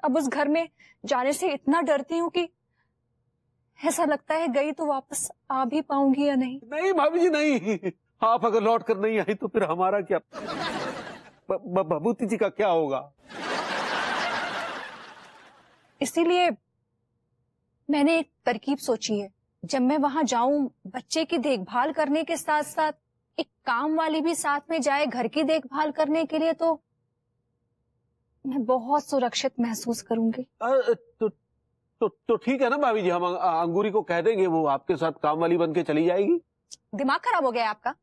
अब उस घर में जाने से इतना डरती हूँ कि ऐसा लगता है गई तो वापस आ भी पाऊंगी या नहीं। नहीं भाभी जी नहीं, आप अगर लौट कर नहीं आई तो फिर हमारा क्या, भभूति जी का क्या होगा? इसीलिए मैंने एक तरकीब सोची है। जब मैं वहां जाऊं, बच्चे की देखभाल करने के साथ साथ एक काम वाली भी साथ में जाए घर की देखभाल करने के लिए, तो मैं बहुत सुरक्षित महसूस करूंगी। तो ठीक है ना भाभी जी, हम अंगूरी को कह देंगे, वो आपके साथ काम वाली बन के चली जाएगी। दिमाग खराब हो गया है आपका?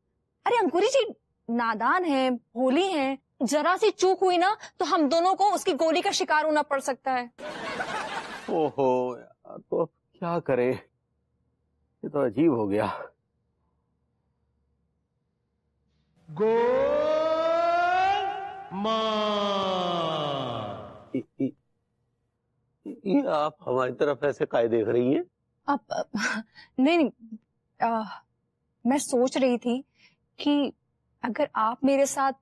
अरे अंकुरी जी नादान है, भोली है, जरा सी चूक हुई ना तो हम दोनों को उसकी गोली का शिकार होना पड़ सकता है। ओहो यार, तो क्या करें, ये तो अजीब हो गया। ये आप हमारी तरफ ऐसे काय देख रही हैं? अब नहीं, मैं सोच रही थी कि अगर आप मेरे साथ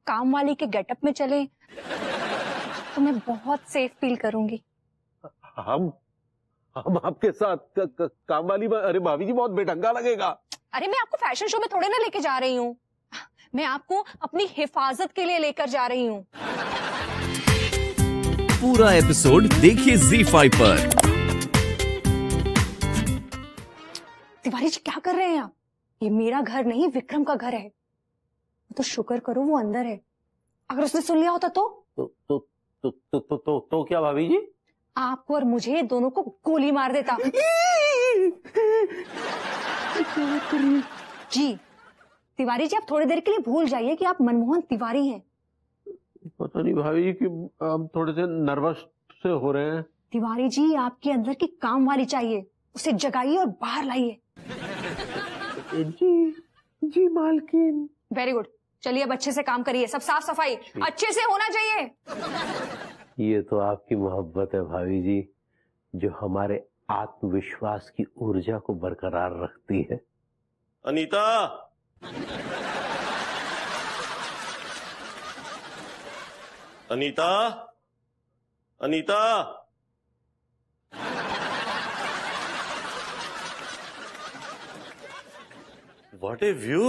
काम वाली के गेटअप में चले तो मैं बहुत सेफ फील करूंगी। हम आपके साथ काम वाली? अरे भाभी जी बहुत बेढंगा लगेगा। अरे मैं आपको फैशन शो में थोड़े ना लेके जा रही हूँ, मैं आपको अपनी हिफाजत के लिए लेकर जा रही हूँ। पूरा एपिसोड देखिए ZEE5 पर। तिवारी जी क्या कर रहे हैं आप? ये मेरा घर नहीं, विक्रम का घर है। तो शुक्र करो वो अंदर है, अगर उसने सुन लिया होता तो क्या भाभी जी? आपको और मुझे दोनों को गोली मार देता। जी तिवारी जी, आप थोड़ी देर के लिए भूल जाइए कि आप मनमोहन तिवारी हैं। पता नहीं भाभी जी कि हम थोड़े से नर्वस से हो रहे हैं। तिवारी जी आपके अंदर की काम वाली चाहिए, उसे जगाइए और बाहर लाइए। जी मालकिन। वेरी गुड, चलिए अब अच्छे से काम करिए, सब साफ सफाई अच्छे से होना चाहिए। ये तो आपकी मोहब्बत है भाभी जी, जो हमारे आत्मविश्वास की ऊर्जा को बरकरार रखती है। Anita, Anita, Anita, what A view.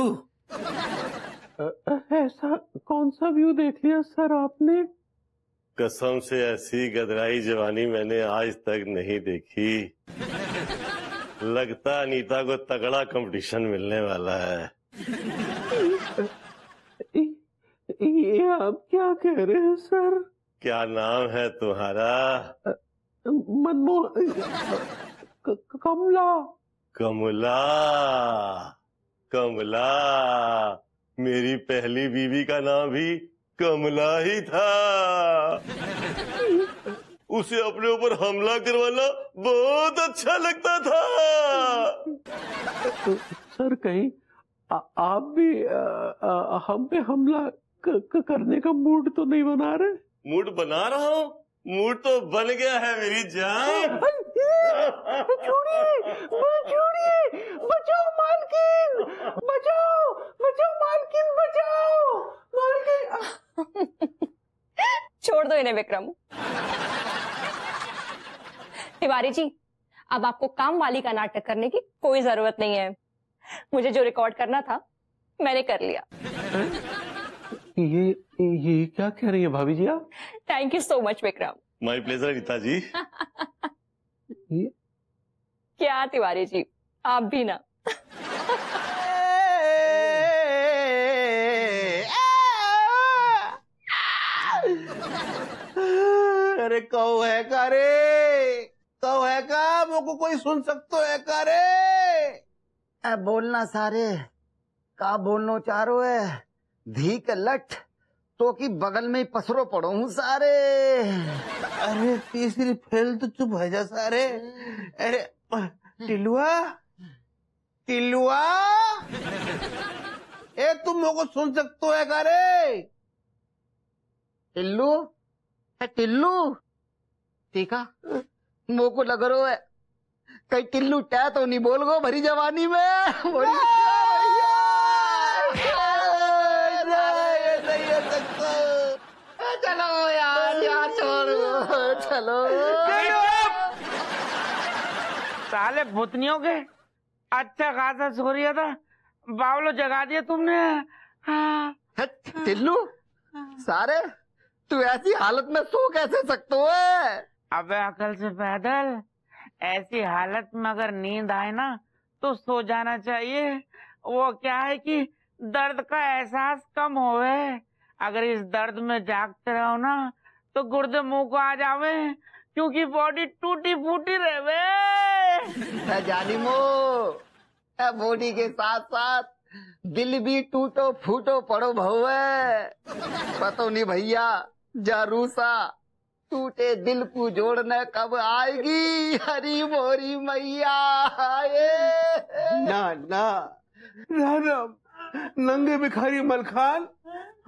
ऐसा कौन सा व्यू देख लिया सर आपने? कसम से ऐसी गदराई जवानी मैंने आज तक नहीं देखी। लगता अनीता को तगड़ा कंपटीशन मिलने वाला है। ये आप क्या कह रहे हैं सर? क्या नाम है तुम्हारा? मनमोहन। कमला। कमला, कमला, मेरी पहली बीवी का नाम भी कमला ही था। उसे अपने ऊपर हमला करवाना बहुत अच्छा लगता था। सर कहीं आप भी हम पे हमला करने का मूड तो नहीं बना रहे? मूड बना रहा हूँ, मूड तो बन गया है मेरी जान। छोड़िए, बचाओ मालकिन, बचाओ, बचाओ मालकिन, बचाओ मालकिन। छोड़ दो इन्हें विक्रम। तिवारी जी, अब आपको काम वाली का नाटक करने की कोई जरूरत नहीं है। मुझे जो रिकॉर्ड करना था मैंने कर लिया। ये क्या कह रही है भाभी जी आप? Thank you so much Vikram. My pleasure Anita ji. क्या तिवारी जी, आप भी ना। अरे कौ है का रे, कौ है का, मुझको कोई सुन सकते है का रे? बोलना सारे, का बोलनो चारो है, धी के लठ तो की बगल में ही पसरो पड़ो हूँ सारे। अरे तीसरी फेल तो चुप है जा सारे। अरे टिलुआ, टिलुआ, ए तुम मुझको सुन सकते है का रे? टिल्लू है, टिल्लू ठीक है, मो को लग रहा है कहीं टिल्लू टै तो नहीं बोल गो भरी जवानी में। चलो यार, यार छोड़ चलो। साले भूतनियों के अच्छा खासा सो रहा था, बावलो जगा दिया तुमने। हाँ। टिल्लू, सारे तू ऐसी हालत में सो कैसे सकते है? अबे अकल से पैदल, ऐसी हालत में अगर नींद आए ना तो सो जाना चाहिए। वो क्या है कि दर्द का एहसास कम होवे। अगर इस दर्द में जागते रहो ना तो गुर्दे मुंह को आ जावे, क्योंकि बॉडी टूटी फूटी रहे। जानिमो, बॉडी के साथ साथ दिल भी टूटो फूटो पड़ो भवे। पतो नहीं भैया, जारूसा टूटे दिल को जोड़ने कब आएगी हरी मोरी मैया। ना ना राम, नंगे भिखारी मलखान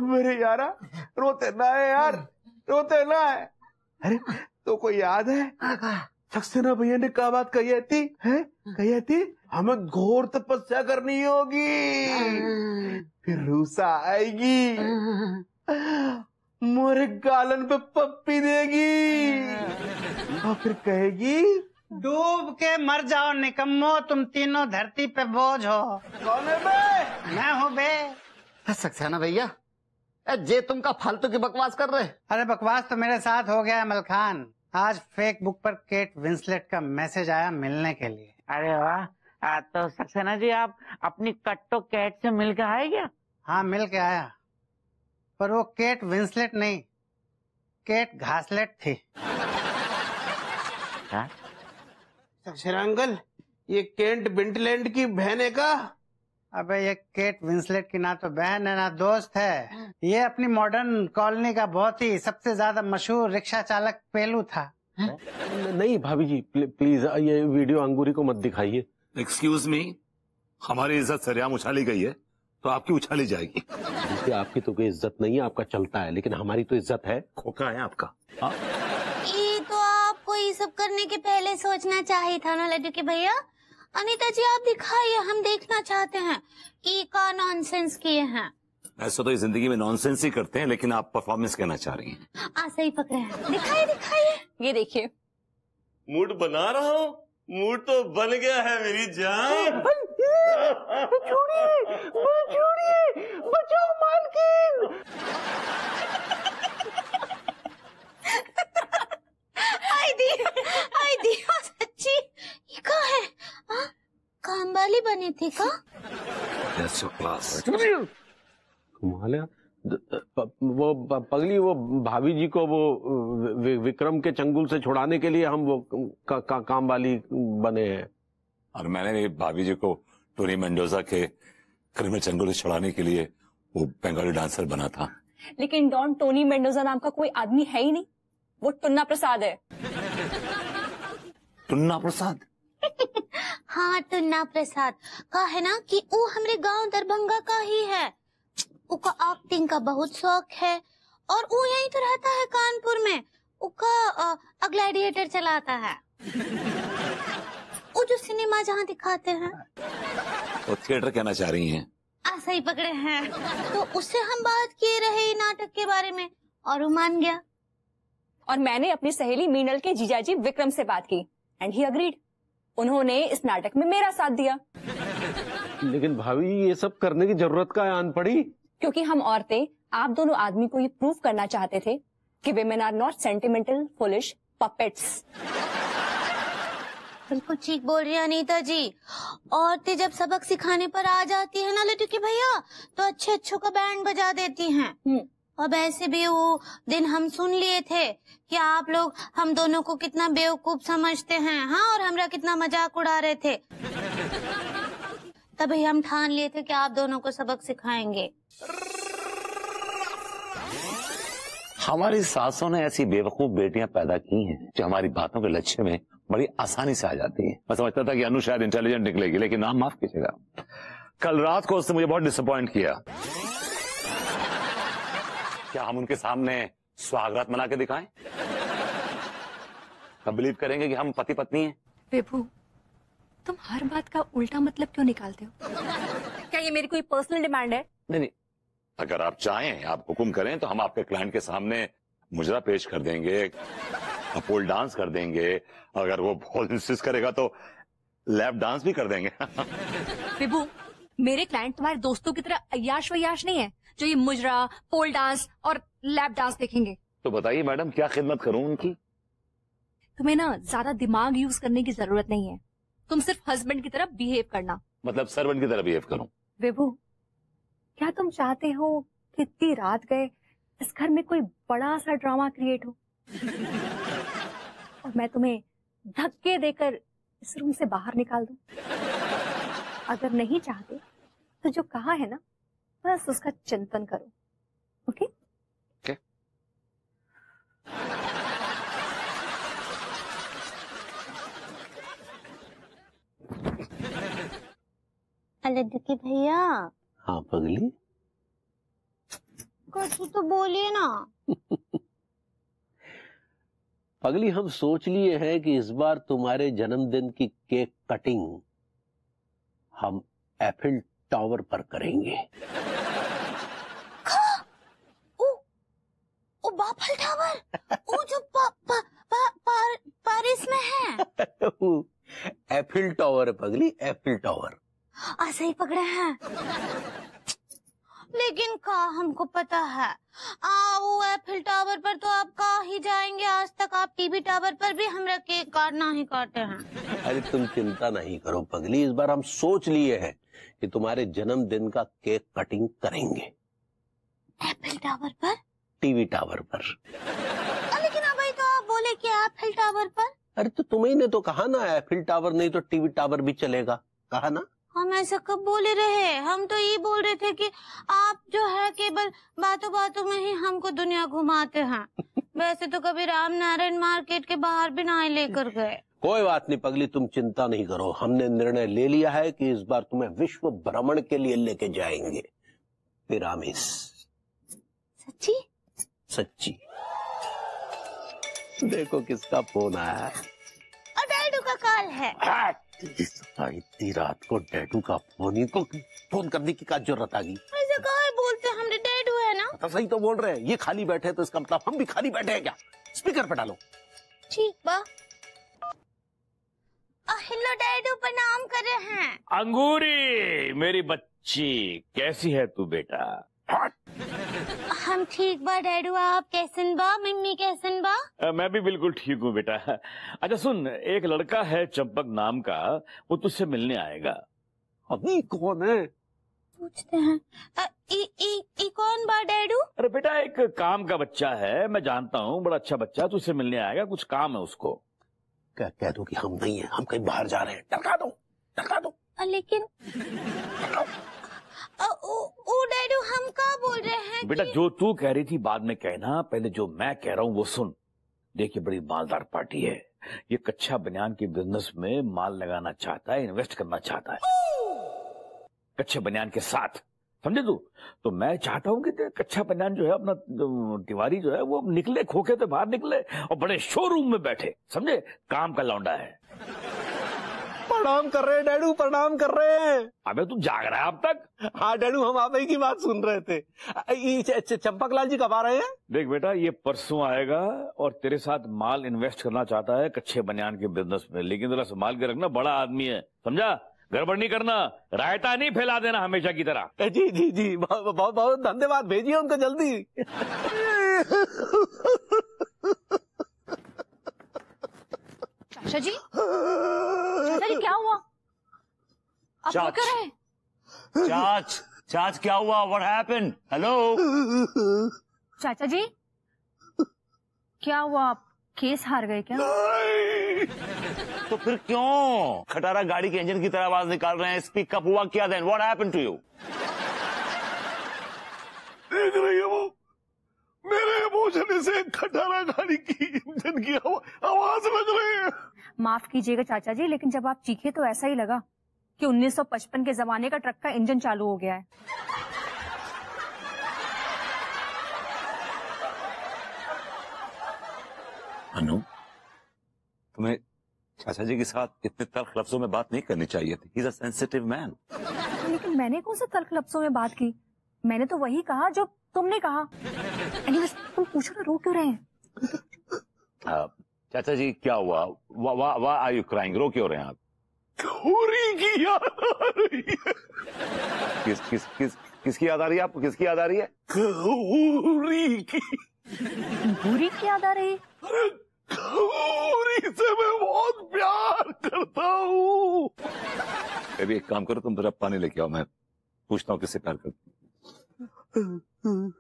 मेरे यारा, रोते ना है यार, रोते ना है। अरे तो कोई याद है सक्सेना भैया ने क्या बात कही थी? है कही थी हमें घोर तपस्या करनी होगी, फिर रूसा आएगी, मोरे गालन पे पप्पी देगी और फिर कहेगी डूब के मर जाओ निकम्मो, तुम तीनों धरती पे बोझ हो। कौन है बे? मैं हूँ बे। सक्सेना भैया, जे तुम का फालतू की बकवास कर रहे। अरे बकवास तो मेरे साथ हो गया है मलखान। आज फेक बुक पर केट विंसलेट का मैसेज आया मिलने के लिए। अरे वाह, तो सक्सेना जी आप अपनी कट्टो कैट से मिल के आए क्या? हाँ मिल के आया, पर वो केट विंसलेट नहीं, केट घासलेट थी। सक्सेना अंकल, ये केंट बिंटलैंड की बहन है का? अबे ये केट विंसलेट की ना तो बहन है ना दोस्त है। ये अपनी मॉडर्न कॉलोनी का बहुत ही सबसे ज्यादा मशहूर रिक्शा चालक पेलू था। नहीं भाभी जी, प्लीज ये वीडियो अंगूरी को मत दिखाइए। एक्सक्यूज मी, हमारी इज्जत सरेआम उछाली गई है तो आपकी उछाली जाएगी। आपकी तो कोई इज्जत नहीं है, आपका चलता है, लेकिन हमारी तो इज्जत है। खोखा है आपका। ये तो आपको ये सब करने के पहले सोचना चाहिए था ना लड्डू के भैया। अनीता जी आप दिखाइए, हम देखना चाहते हैं कि का नॉनसेंस किए हैं। ऐसा तो इस जिंदगी में नॉनसेंस ही करते हैं, लेकिन आप परफॉर्मेंस कहना चाह रही हैं। सही पकड़े हैं, दिखाइए दिखाइए। ये देखिए, मूड बना रहा हूँ, मूड तो बन गया है मेरी जान। बचाओ मालकिन। आई दी सच्ची, ये क्या है? काम वाली बनी थी का? That's your class. कमाल है। वो पगली, वो भाभी जी को वो विक्रम के चंगुल से छुड़ाने के लिए हम वो काम वाली बने हैं, और मैंने भाभी जी को टोनी मेंडोजा के क्रिमिनल चंगुल से छुड़ाने के लिए वो बंगाली डांसर बना था। लेकिन डॉन टोनी मेंडोजा नाम का कोई आदमी है ही नहीं, वो टुन्ना प्रसाद है। टुन्ना प्रसाद? हाँ टुन्ना प्रसाद का है ना कि वो हमारे गांव दरभंगा का ही है। उका एक्टिंग का बहुत शौक है और वो यहीं तो रहता है कानपुर में। उका ग्लैडिएटर चलाता है, वो जो सिनेमा जहाँ दिखाते हैं। वो थिएटर कहना चाह रही हैं? सही पकड़े हैं। तो उससे हम बात किए रहे नाटक के बारे में और वो मान गया। और मैंने अपनी सहेली मीनल के जीजाजी विक्रम से बात की एंड ही अग्रीड। उन्होंने इस नाटक में मेरा साथ दिया। लेकिन भाभी ये सब करने की जरूरत का आन पड़ी? क्योंकि हम औरतें आप दोनों आदमी को ये प्रूव करना चाहते थे कि women are not sentimental foolish puppets. बिल्कुल ठीक बोल रही है अनीता जी। औरतें जब सबक सिखाने पर आ जाती है ना लड्डू के भैया, तो अच्छे अच्छों का बैंड बजा देती हैं। अब ऐसे भी वो दिन हम सुन लिए थे कि आप लोग हम दोनों को कितना बेवकूफ समझते हैं। हाँ, और हमरा कितना मजाक उड़ा रहे थे। तभी हम ठान लिए थे कि आप दोनों को सबक सिखाएंगे। हमारी सासों ने ऐसी बेवकूफ बेटियां पैदा की हैं जो हमारी बातों के लक्ष्य में बड़ी आसानी से आ जाती हैं। मैं समझता था कि अनु शायद इंटेलिजेंट निकलेगी, लेकिन आप माफ कीजिएगा, कल रात को उसने मुझे बहुत डिसअपॉइंट किया। क्या हम उनके सामने सुहागरात मना के दिखाएं? हम बिलीव करेंगे कि हम पति पत्नी हैं? विभू, तुम हर बात का उल्टा मतलब क्यों निकालते हो? क्या ये मेरी कोई पर्सनल डिमांड है? नहीं, अगर आप चाहें, आप हुक्म करें तो हम आपके क्लाइंट के सामने मुजरा पेश कर देंगे। पोल डांस कर देंगे, अगर वो बहुत इंसिस्ट करेगा तो लैप डांस भी कर देंगे। विभू, मेरे क्लाइंट तुम्हारे दोस्तों की तरह अय्याश वय्याश नहीं है जो ये मुजरा, पोल डांस और लैप डांस देखेंगे। तो बताइए मैडम, क्या खिदमत करूं उनकी? तुम्हें ना ज्यादा दिमाग यूज करने की जरूरत नहीं है, तुम सिर्फ हस्बैंड की तरह बिहेव करना। मतलब सर्वेंट की तरह बिहेव करूं? विभू, क्या तुम चाहते हो कि इतनी रात गए इस घर में कोई बड़ा सा ड्रामा क्रिएट हो और मैं तुम्हें धक्के देकर इस रूम से बाहर निकाल दूं? अगर नहीं चाहते तो जो कहा है ना, बस उसका चिंतन करो। ओके? अरे दुखी भैया, हाँ पगली, कुछ तो बोलिए ना। पगली, हम सोच लिए हैं कि इस बार तुम्हारे जन्मदिन की केक कटिंग हम एफिल टावर पर करेंगे। ओ बाफल टावर, वो जो पारिस में है। एफिल टावर है पगली, एफिल टावर। ऐसे ही पकड़े हैं, लेकिन का हमको पता है वो एफिल टावर पर तो आप का ही जाएंगे। आज तक आप टीवी टावर पर भी हमरा केक काटना ही काटे हैं। अरे तुम चिंता नहीं करो पगली, इस बार हम सोच लिए हैं कि तुम्हारे जन्मदिन का केक कटिंग करेंगे। एफिल टावर पर? टीवी टावर पर। लेकिन अभी तो आप बोले कि एफिल टावर पर। अरे तो तुम्हें ने तो कहा ना, एफिल टावर नहीं तो टीवी टावर भी चलेगा, कहा ना। हम ऐसा कब बोले रहे? हम तो ये बोल रहे थे कि आप जो है केवल बातों बातों में ही हमको दुनिया घुमाते हैं। वैसे तो कभी राम नारायण मार्केट के बाहर भी ना लेकर गए। कोई बात नहीं पगली, तुम चिंता नहीं करो, हमने निर्णय ले लिया है कि इस बार तुम्हें विश्व भ्रमण के लिए लेके जाएंगे, पिरामिड। सच्ची? सच्ची। देखो किसका फोन आया है। और डैडू का कॉल है। इतनी रात को डैडू का फोन करने की क्या जरूरत आ गई? ऐसा कहाँ बोलते, हमने डैडू है ना। तो सही तो बोल रहे हैं, ये खाली बैठे तो इसका मतलब हम भी खाली बैठे हैं क्या? स्पीकर पे डालो। ठीक बा। हेलो डैडू, प्रणाम कर रहे हैं। अंगूरी मेरी बच्ची, कैसी है तू बेटा? हम ठीक बा डैडू, आप कैसन बा? मम्मी कैसन बा? मैं भी बिल्कुल ठीक हूँ बेटा। अच्छा सुन, एक लड़का है चंपक नाम का, वो तुझसे मिलने आएगा। अभी कौन है? पूछते हैं। ई कौन बा डैडू? अरे बेटा, एक काम का बच्चा है, मैं जानता हूँ, बड़ा अच्छा बच्चा, तुझसे मिलने आएगा, कुछ काम है उसको। क्या कह दो कि हम नहीं है, हम कहीं बाहर जा रहे हैं, टरका दो, टरका दो। लेकिन डैडू हम क्या बोल रहे हैं? बेटा जो तू कह रही थी बाद में कहना, पहले जो मैं कह रहा हूँ वो सुन। देखिए बड़ी मालदार पार्टी है, ये कच्चा बनियान के बिजनेस में माल लगाना चाहता है, इन्वेस्ट करना चाहता है कच्चे बनियान के साथ, समझे तू? तो मैं चाहता हूँ कि कच्चा बनियान जो है अपना तिवारी जो है वो निकले, खोखे से बाहर निकले और बड़े शोरूम में बैठे, समझे? काम का लौंडा है। प्रणाम कर रहे हैं डैडू, प्रणाम कर रहे हैं। अबे तू जाग रहा है अब तक? हाँ डैडू, हम आप ही की बात सुन रहे थे। चंपकलाल जी कब आ रहे हैं? देख बेटा, ये परसों आएगा और तेरे साथ माल इन्वेस्ट करना चाहता है कच्चे बनियान के बिजनेस में, लेकिन जरा संभाल के रखना, बड़ा आदमी है, समझा? गड़बड़ नहीं करना, रायता नहीं फैला देना हमेशा की तरह। जी जी जी, बहुत बहुत धन्यवाद, भेजिए उनको जल्दी। चाचा जी, चाचा जी क्या हुआ? आप रो क्यों रहे? चाच क्या हुआ? What happened? हेलो चाचा जी क्या हुआ? आप केस हार गए क्या? तो फिर क्यों खटारा गाड़ी के इंजन की तरह आवाज निकाल रहे हैं? स्पीक अप, हुआ क्या? Then what happened to you? देख रही है वो, मेरे इमोशन से खटारा गाड़ी की इंजन की आवाज लग रही है। माफ कीजिएगा चाचा जी, लेकिन जब आप चीखे तो ऐसा ही लगा कि 1955 के जमाने का ट्रक का इंजन चालू हो गया है। अनु, तुम्हें चाचा जी के साथ इतने तल्ख लफ्जों में बात नहीं करनी चाहिए थी। He is a sensitive man. लेकिन मैंने कौन सा तल्ख लफ्जों में बात की? मैंने तो वही कहा जो तुमने कहा। एनीवेज, तुम पूछो ना, रो क्यों रहे हैं? चाचा जी क्या हुआ? वाह आर यू क्राइंग? रो क्यों रहे हैं आप? घोरी की याद आ रही है। किसकी याद आ रही है आपको? किसकी याद आ रही है? घोरी की। बुरी की याद आ रही? अरे घोरी से मैं बहुत प्यार करता हूँ। अभी एक काम करो, तुम जरा पानी लेके आओ, मैं पूछता हूँ किससे प्यार करती हूँ।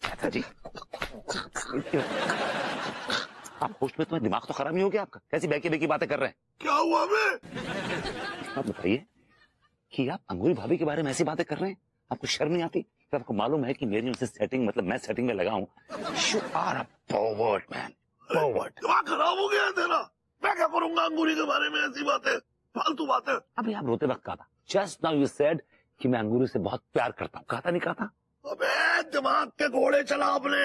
चाचा जी आप होश में? तुम्हें दिमाग तो खराब नहीं हो गया आपका? कैसी बेकी बेकी बातें कर रहे हैं? क्या हुआ मैं? आप बताइए कि आप अंगूरी भाभी के बारे में ऐसी बातें कर रहे हैं, आपको शर्म नहीं आती? तो आपको मालूम है कि मेरी उनसे सेटिंग, मतलब मैं सेटिंग में लगा हूं। You are a pervert, man. Pervert. दिमाग खराब हो गया है तेरा? मैं क्या करूंगा अंगूरी के बारे में ऐसी बातें, फालतू बातें। अभी आप रोते वक्त कहा था, जस्ट नाउ यू सेड कि मैं अंगूरी से बहुत प्यार करता हूँ। कहा था नहीं कहा था? अबे दिमाग के घोड़े चला आपने।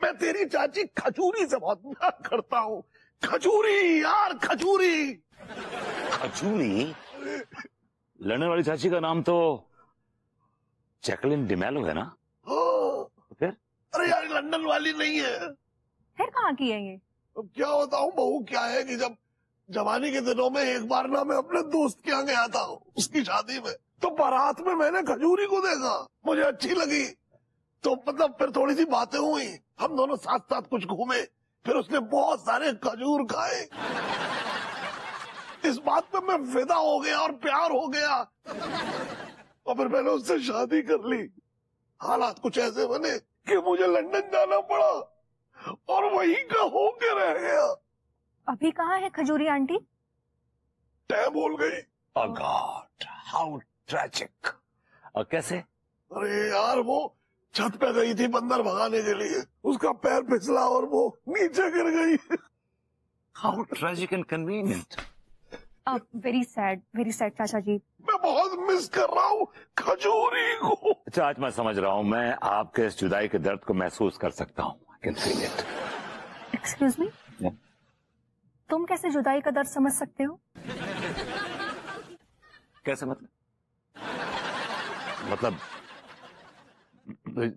मैं तेरी चाची खजूरी से बहुत प्यार करता हूँ। खजूरी यार, खजूरी। खजूरी? लड़ने वाली चाची का नाम तो जैकलिन डिमेलो है ना? फिर? अरे यार लंदन वाली नहीं है। फिर कहाँ की है ये? अब क्या बताऊं बहू, क्या है कि जब जवानी के दिनों में एक बार ना मैं अपने दोस्त के यहाँ गया था उसकी शादी में, तो बारात में मैंने खजूरी को देखा, मुझे अच्छी लगी, तो मतलब फिर थोड़ी सी बातें हुई, हम दोनों साथ साथ कुछ घूमे, फिर उसने बहुत सारे खजूर खाए। इस बात पे मैं फिदा हो गया और प्यार हो गया, और फिर मैंने उससे शादी कर ली। हालात कुछ ऐसे बने कि मुझे लंदन जाना पड़ा और वहीं का होके रह गया। अभी कहाँ है खजूरी आंटी? तय बोल गई। Oh God, how tragic. और कैसे? अरे यार वो छत पे गई थी बंदर भगाने के लिए, उसका पैर फिसला और वो नीचे गिर गई। How tragic and convenient. Very sad चाचा जी। मैं बहुत मिस कर रहा हूँ खजूरी को। अच्छा आज मैं समझ रहा हूँ, मैं आपके इस जुदाई के दर्द को महसूस कर सकता हूँ। I can feel it. Excuse me, तुम कैसे जुदाई का दर्द समझ सकते हो? कैसे मतलब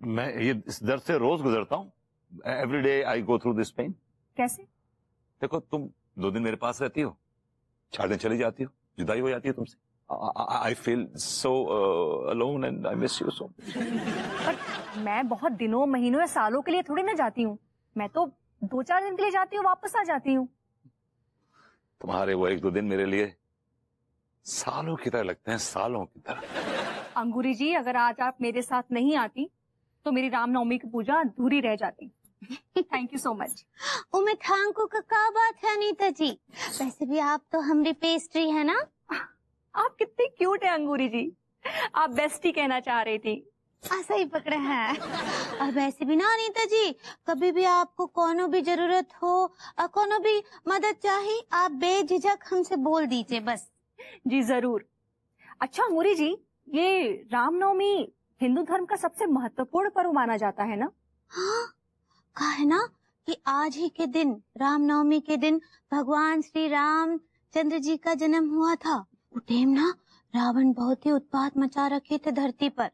मैं ये इस दर्द से रोज गुजरता हूँ। Every day I go through this pain. कैसे? देखो तुम 2 दिन मेरे पास रहती हो, 4 दिन चली जाती हो, जुदाई हो जाती है तुमसे। I feel so alone and I miss you so. पर मैं बहुत दिनों, महीनों या सालों के लिए थोड़ी ना जाती हूँ, मैं तो 2-4 दिन के लिए जाती हूँ, वापस आ जाती हूँ। तुम्हारे वो 1-2 दिन मेरे लिए सालों की तरह लगते हैं, सालों की तरह। अंगूरी जी, अगर आज आप मेरे साथ नहीं आती तो मेरी रामनवमी की पूजा अधूरी रह जाती। Thank you so much. उमे थैंक का क्या बात है अनीता जी? वैसे भी आप तो हमारी पेस्ट्री है ना। आप कितनी क्यूट है अंगूरी जी, आप बेस्टी कहना चाह रही थी। ऐसा ही पकड़े हैं। और वैसे भी ना अनीता जी, कभी भी आपको कोनो भी जरूरत हो और कोनो भी मदद चाहिए, आप बेझिझक हमसे बोल दीजिए बस। जी जरूर। अच्छा अंगूरी जी, ये रामनवमी हिंदू धर्म का सबसे महत्वपूर्ण पर्व माना जाता है ना? हाँ, कहा है ना कि आज ही के दिन, रामनवमी के दिन, भगवान श्री रामचंद्र जी का जन्म हुआ था। वो टाइम ना रावण बहुत ही उत्पात मचा रखे थे धरती पर।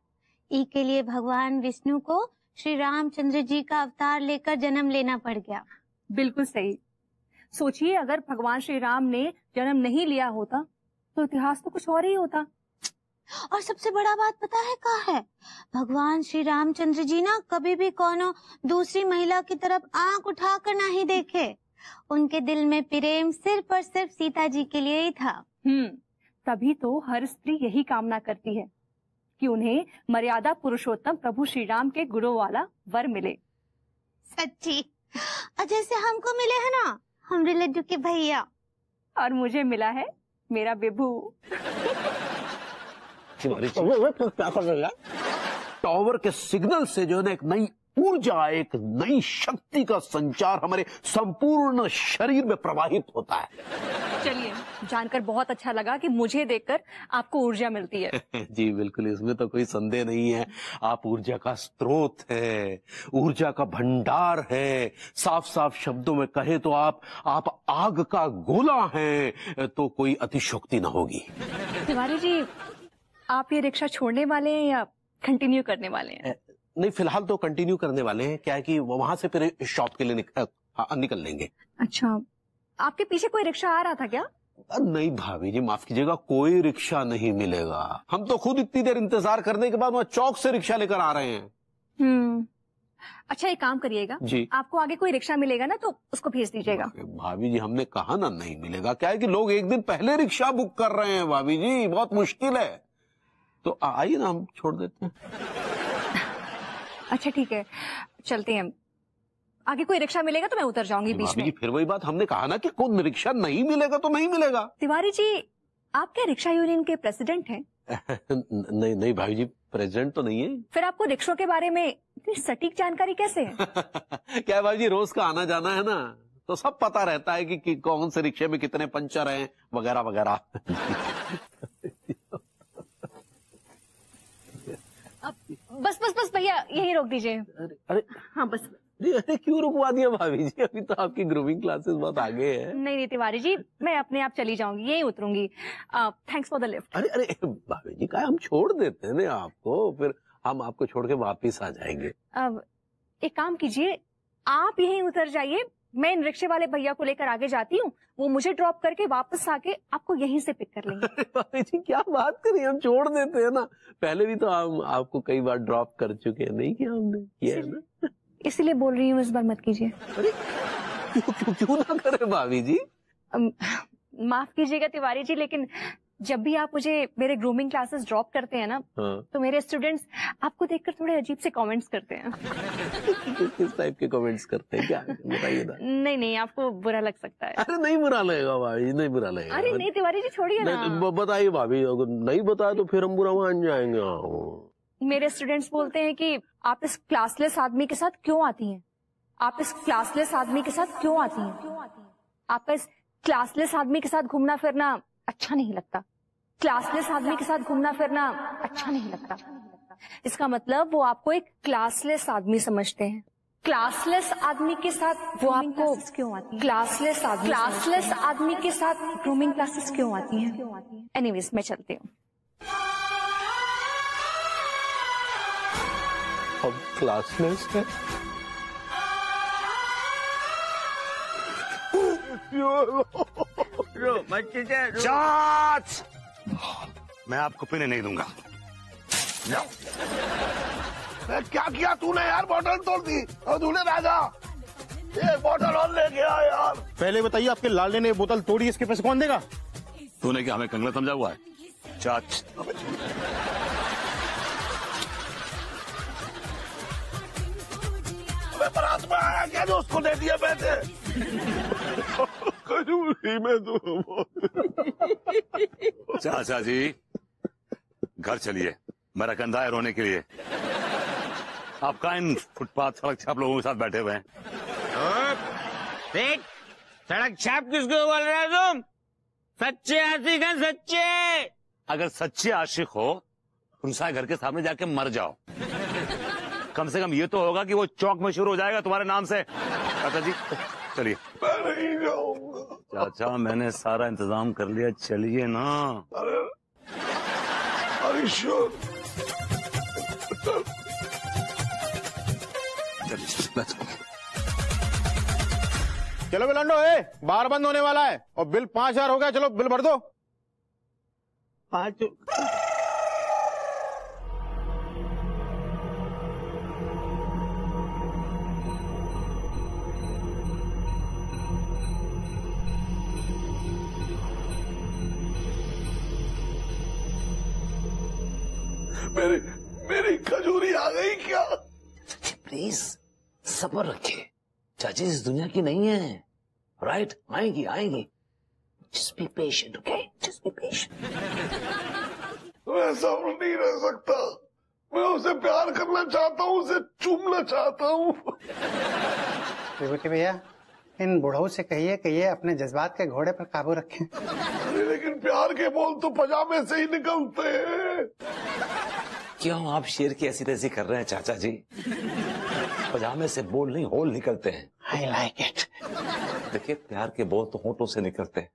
ई के लिए भगवान विष्णु को श्री रामचंद्र जी का अवतार लेकर जन्म लेना पड़ गया। बिल्कुल सही। सोचिए अगर भगवान श्री राम ने जन्म नहीं लिया होता तो इतिहास तो कुछ और ही होता। और सबसे बड़ा बात पता है क्या है? भगवान श्री रामचंद्र जी ना कभी भी कोनो दूसरी महिला की तरफ आंख उठाकर नहीं देखे। उनके दिल में प्रेम सिर्फ और सिर्फ सीता जी के लिए ही था। तभी तो हर स्त्री यही कामना करती है कि उन्हें मर्यादा पुरुषोत्तम प्रभु श्री राम के गुणों वाला वर मिले। सच्ची। और जैसे हमको मिले है ना हमरे लड्डू के भैया, और मुझे मिला है मेरा बिभू। क्या कर रहा है? टावर के सिग्नल से जो है ना एक नई ऊर्जा, एक नई शक्ति का संचार हमारे संपूर्ण शरीर में प्रवाहित होता है। चलिए, जानकर बहुत अच्छा लगा कि मुझे देखकर आपको ऊर्जा मिलती है। जी बिल्कुल, इसमें तो कोई संदेह नहीं है। आप ऊर्जा का स्रोत है, ऊर्जा का भंडार है। साफ साफ शब्दों में कहे तो आप आग का गोला हैं, तो कोई अतिशोक्ति न होगी। तिवारी जी, आप ये रिक्शा छोड़ने वाले हैं या कंटिन्यू करने वाले हैं? नहीं, फिलहाल तो कंटिन्यू करने वाले हैं। क्या है कि वहां से फिर शॉप के लिए निकल लेंगे। अच्छा, आपके पीछे कोई रिक्शा आ रहा था क्या? नहीं भाभी जी, माफ कीजिएगा, कोई रिक्शा नहीं मिलेगा। हम तो खुद इतनी देर इंतजार करने के बाद वहाँ चौक से रिक्शा लेकर आ रहे हैं। अच्छा, एक काम करिएगा जी, आपको आगे कोई रिक्शा मिलेगा ना तो उसको भेज दीजिएगा। भाभी जी हमने कहा ना नहीं मिलेगा। क्या है कि लोग एक दिन पहले रिक्शा बुक कर रहे हैं भाभी जी, बहुत मुश्किल है। तो आइए ना, हम छोड़ देते हैं। अच्छा ठीक है, चलते हैं। आगे कोई रिक्शा मिलेगा तो मैं उतर जाऊंगी बीच में। फिर वही बात, हमने कहा ना कि कोई रिक्शा नहीं मिलेगा तो नहीं मिलेगा। तिवारी जी, आप क्या रिक्शा यूनियन के प्रेसिडेंट हैं? नहीं नहीं भाई जी, प्रेसिडेंट तो नहीं है। फिर आपको रिक्शों के बारे में इतनी सटीक जानकारी कैसे है? क्या है भाई जी, रोज का आना जाना है ना, तो सब पता रहता है कि कौन से रिक्शे में कितने पंचर हैं वगैरह वगैरह। बस बस बस भैया, यही रोक दीजिए। अरे हाँ बस। अरे क्यों रुकवा दिया भाभी जी, अभी तो आपकी ग्रूमिंग क्लासेस बहुत आगे है। नहीं नहीं तिवारी जी, मैं अपने आप चली जाऊंगी, यही उतरूंगी। Thanks for the lift. अरे अरे भाभी जी, क्या हम छोड़ देते हैं ना आपको, फिर हम आपको छोड़ के वापिस आ जाएंगे। एक काम कीजिए, आप यहीं उतर जाइए, मैं इन रिक्शे वाले भैया को लेकर आगे जाती हूँ, वो मुझे ड्रॉप करके वापस आके आपको यहीं से पिक कर लेंगे। भाभी जी क्या बात करें, हम छोड़ देते हैं ना। पहले भी तो हम आपको कई बार ड्रॉप कर चुके हैं, नहीं किया हमने, किया है ना, इसलिए बोल रही हूँ, इस बार मत कीजिए। अरे क्यों ना करें भाभी जी? माफ कीजिएगा तिवारी जी, लेकिन जब भी आप मुझे मेरे ग्रूमिंग क्लासेस ड्रॉप करते हैं ना, तो मेरे स्टूडेंट्स आपको देखकर थोड़े अजीब से कमेंट्स करते हैं। किस टाइप के कमेंट्स करते हैं, क्या बताइए ना। नहीं नहीं, आपको बुरा लग सकता है। अरे नहीं बुरा लगेगा भाभी, नहीं बुरा लगेगा। अरे नहीं तिवारी जी, छोड़िए ना। बताइए भाभी, अगर नहीं बताया तो फिर हम बुरा मान जाएंगे। मेरे स्टूडेंट्स बोलते हैं कि आप इस क्लासलेस आदमी के साथ क्यों आती हैं? आप इस क्लासलेस आदमी के साथ क्यों आती हैं? आपका इस क्लासलेस आदमी के साथ घूमना फिरना अच्छा नहीं लगता। क्लासलेस आदमी के साथ घूमना फिरना अच्छा नहीं लगता। इसका मतलब वो आपको एक क्लासलेस आदमी समझते हैं। क्लासलेस आदमी के साथ वो आपको क्यों आती है? क्लासलेस आदमी के साथ ग्रूमिंग क्लासेस क्यों आती हैं? एनीवेज, मैं चलती हूँ। अब क्लासलेस है। चाच, मैं आपको पीने नहीं दूंगा। क्या किया तूने यार, बोतल तोड़ दी। और तूने राजा ये बोतल और ले गया यार। पहले बताइए, आपके लाले ने बोतल तोड़ी, इसके पैसे कौन देगा? तूने क्या हमें कंगला समझा हुआ है? चाच, बारात में आया क्या जो उसको दे दिया पैसे? खजूरी में तो। चाचा जी घर चलिए, मेरा कंधा है रोने के लिए। आप कहाँ इन फुटपाथ सड़क छाप लोगों के साथ बैठे हुए हैं? देख, सड़क छाप किसको बोल रहे हो तुम? सच्चे आशिक हैं, सच्चे। अगर सच्चे आशिक हो तो उनसे घर के सामने जाके मर जाओ। कम से कम ये तो होगा कि वो चौक मशहूर हो जाएगा तुम्हारे नाम से। चाचा जी चलिए। मैं नहीं जाऊंगा। चाचा मैंने सारा इंतजाम कर लिया, चलिए ना। अरे श्योर। चलो बिलांडो, बार बंद होने वाला है और बिल 5000 हो गया। चलो बिल भर दो। 5 मेरी खजूरी आ गई क्या? प्लीज सब्र रखिए, चाची इस दुनिया की नहीं है, राइट? आएंगी आएंगी, just be patient, okay? Just be patient. मैं सब्र नहीं रह सकता। मैं उसे प्यार करना चाहता हूँ, उसे चूमना चाहता हूँ। विभूति भैया, इन बुढ़ऊ से कहिए कि ये अपने जज्बात के घोड़े पर काबू रखें। लेकिन प्यार के बोल तो पजामे से ही निकलते हैं। क्यों आप शेर की ऐसी तैसी कर रहे हैं चाचा जी? पजामे से बोल नहीं, होल निकलते हैं। I like it. देखिए, प्यार के बोल तो होठों से निकलते हैं,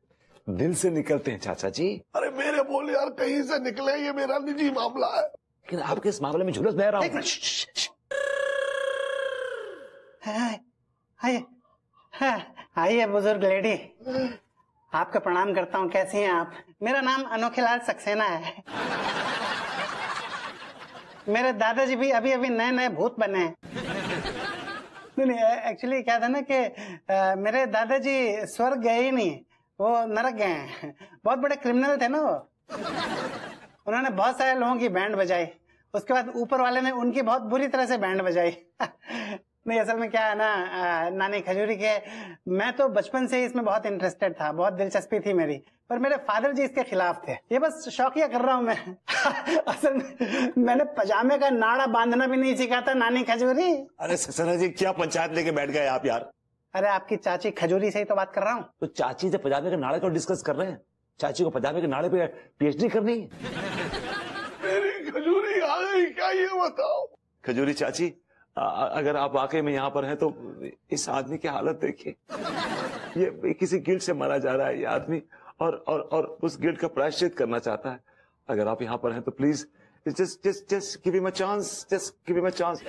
दिल से निकलते हैं चाचा जी। अरे मेरे बोल यार कहीं से निकले, ये मेरा निजी मामला है। लेकिन आपके इस मामले में झुलस बह रहा हूँ। आइए आइए बुजुर्ग लेडी, आपका प्रणाम करता हूँ। कैसी हैं आप? मेरा नाम अनोखेलाल सक्सेना है। मेरे दादाजी भी अभी अभी नए नए भूत बने हैं। नहीं, एक्चुअली क्या था ना कि मेरे दादाजी स्वर्ग गए ही नहीं, वो नरक गए हैं। बहुत बड़े क्रिमिनल थे ना वो। उन्होंने बहुत सारे लोगों की बैंड बजाई, उसके बाद ऊपर वाले ने उनकी बहुत बुरी तरह से बैंड बजाई। नहीं, असल में क्या है ना नानी खजूरी के, मैं तो बचपन से ही इसमें बहुत इंटरेस्टेड था, बहुत दिलचस्पी थी मेरी, पर मेरे फादर जी इसके खिलाफ थे। ये बस शौकिया कर रहा हूँ मैं। असल में मैंने पजामे का नाड़ा बांधना भी नहीं सीखा था नानी खजूरी। अरे सक्सेना जी, क्या पंचायत लेके बैठ गए आप यार? अरे आपकी चाची खजूरी से ही तो बात कर रहा हूँ। तो चाची से पजामे के नाड़े को डिस्कस कर रहे हैं? चाची को पजामे के नाड़े पे पीएचडी करनी है? मेरी खजूरी आ गई क्या, ये बताओ। खजूरी चाची, अगर आप वाकई में यहाँ पर हैं तो इस आदमी की हालत देखिए। ये किसी गिल्ट से मारा जा रहा है ये आदमी, और उस गिल्ट का प्रायश्चित करना चाहता है। अगर आप यहाँ पर हैं तो please just give him a chance, just give him a chance.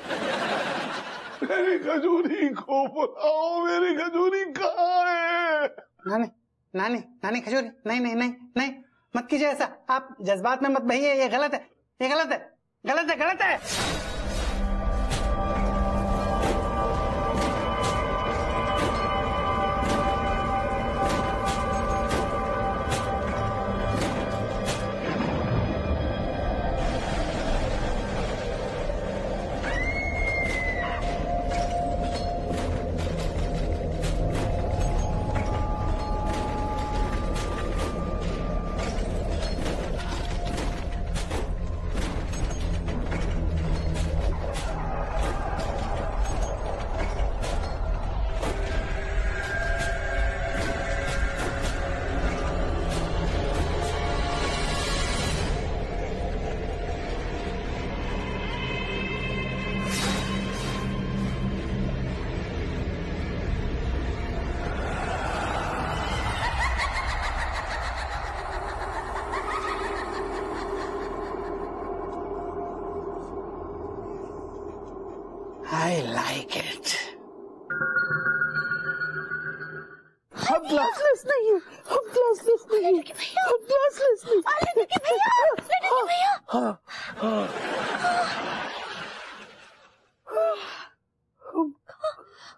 मेरी खजूरी को बुलाओ, मेरी खजूरी कहाँ है? नानी नानी नानी खजूरी, नहीं नहीं नहीं नहीं, मत कीजिए ऐसा। आप जज्बात में मत बहिए, ये गलत है, ये गलत है, गलत है, गलत है। I like it. हम क्लासलेस नहीं है, हम क्लासलेस नहीं है, हम क्लासलेस नहीं। अरे लड़के भैया, लड़के भैया। हाँ हाँ।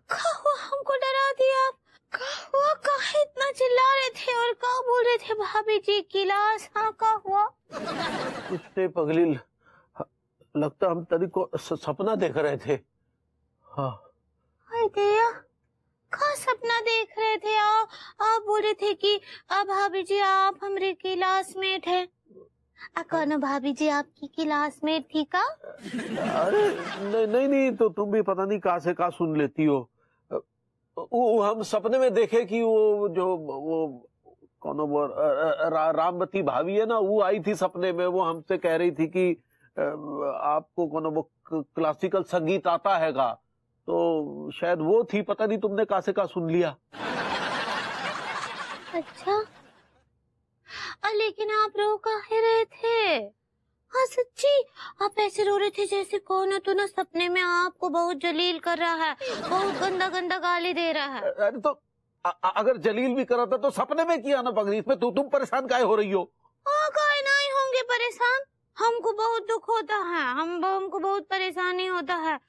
क्या हुआ? हमको डरा दिया आप। क्या हुआ? कहाँ इतना चिल्ला रहे थे और क्या बोल रहे थे? भाभी जी क्लास, हाँ क्या हुआ? कुछ पगली, लगता हम तरी को सपना देख रहे थे। हाँ। हाय दया, क्या सपना देख रहे थे? आप बोल रहे थे कि भाभी जी आप हमारे क्लासमेट हैं। कौन भाभी जी आपकी क्लासमेट थी का? अरे नहीं नहीं नहीं, तो तुम भी पता नहीं कहाँ से कहाँ सुन लेती हो। वो हम सपने में देखे कि वो कौन वो रामवती भाभी है ना, वो आई थी सपने में। वो हमसे कह रही थी कि आपको कौन वो क्लासिकल संगीत आता हैगा, तो शायद वो थी, पता नहीं तुमने कहाँ से कहाँ सुन लिया। अच्छा, लेकिन आप रो काहे रहे थे? हाँ सच्ची, आप ऐसे रो रहे थे जैसे कौन तो ना सपने में आपको बहुत जलील कर रहा है, बहुत गंदा गंदा गाली दे रहा है। अरे तो अगर जलील भी कर रहा था तो सपने में किया ना पगड़ी, इसमें तुम परेशान काहे हो रही हो? काहे नहीं होंगे परेशान, हमको बहुत दुख होता है, हमको बहुत परेशानी होता है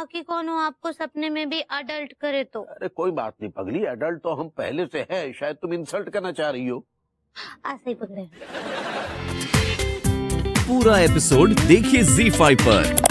कि कौन आपको सपने में भी अडल्ट करे तो। अरे कोई बात नहीं पगली, अडल्ट तो हम पहले से है, शायद तुम इंसल्ट करना चाह रही हो। ऐसे ही पकड़े। पूरा एपिसोड देखिए ZEE5 पर।